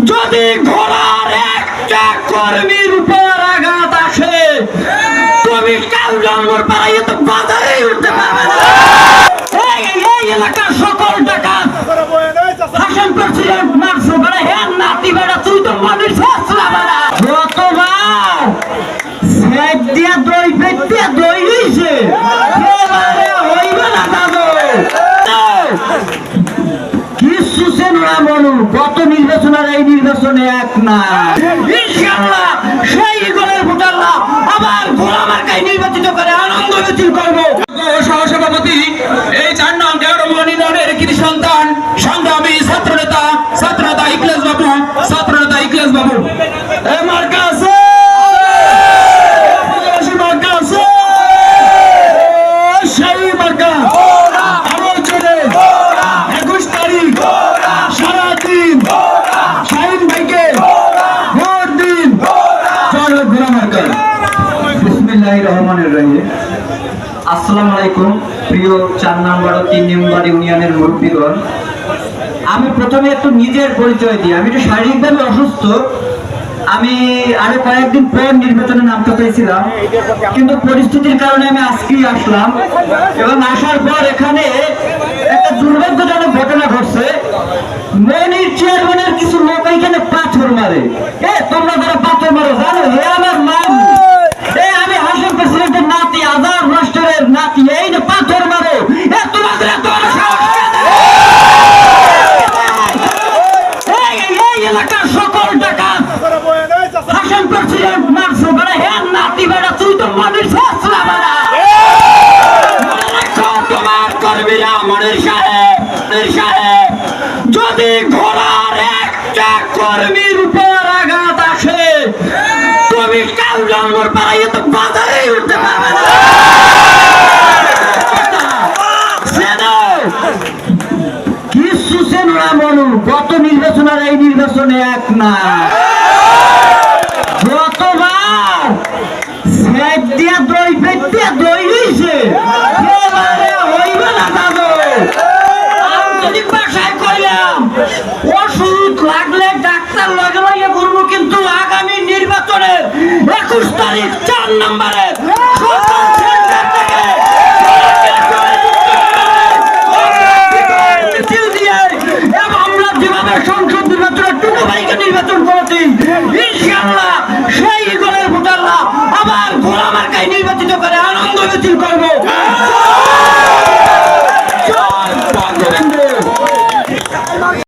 যদি ঘোড়ার একটা কর্মীর উপর আঘাত আসে তুমি কাল জন্মর পাড়াইয়ে তো বাজারে উঠতে পারবে না। এই এলাকার সকল টাকা শাসন প্রেসিডেন্ট মারছো বেড়া হ্যাঁ নাতি বেড়া তুই তো মানুষ যতবার সেট দিয়া দই পেট দিয়া দই হইছে হইবে না দাদু গত নির্বাচন আর এই নির্বাচনে এক না। ইনশাআল্লাহ সেই গোলের ভোটাররা আবার ঘোড়া মার্কায় নির্বাচিত করে আনন্দ মিছিল করব। সহসভাপতি এই ৪ নং দেওরমোহন ইউনিয়নের কৃতি সন্তান সংগ্রামী ছাত্রনেতা ইখলাস বাবু এই মার্কা আছে মার্কা আছে সেই মার্কা আমার জন্য ২১ তারিখ সারাদিন শাহিন ভাইকে ভোট দিন। চলো ঘোড়া মার্কা। বিসমিল্লাহির রহমানির রহিম। আসসালামু আলাইকুম প্রিয় ৪ নম্বর ও ৩ নম্বর ইউনিয়নের মুরব্বীগণ। আমি প্রথমে একটু নিজের পরিচয় দিই। আমি একটু শারীরিকভাবে অসুস্থ। আমি আরো কয়েকদিন পর নির্বাচনে নামতে চাইছিলাম, কিন্তু পরিস্থিতির কারণে আমি আজকেই আসলাম এবং আসার পর এখানে একটা দুর্ভাগ্যজনক ঘটনা ঘটছে। মনির চেয়ারম্যানের কিছু লোক এখানে পাথর মারে। তোমরা যারা পাথর মারো জানো হে আমার মান আমি হাসিম প্রেসিডেন্টের নাতি আজাদ মাস্টারের নাতি এই যে পাথর মারো তোমাদের এত বড় সাহস এই এলাকার সকল টাকা হাসিম প্রেসিডেন্ট মারছো বেড়া হ্যাঁ নাতি বেড়া তুই তো মানুষ তোমার কর্মীরা মনের সাহেব যদি ঘোড়ার একটা কর্মীর উপর আঘাত আসে তুমি কাল জন্মর পাড়াইয়ে তো বাজারে উঠতে পারবে না। কিছু সেনা মনু গত নির্বাচন আর এই নির্বাচনে এক না। যতবার সেট দিয়া দই পেট দিয়া দই হইছে হইবে না দাদু। আন্তরিক ভাষায় কইলাম ওষুধ লাগলে ডাক্তার লগে লগে করবো, কিন্তু আগামী নির্বাচনের ২১ তারিখ ৪ নম্বরে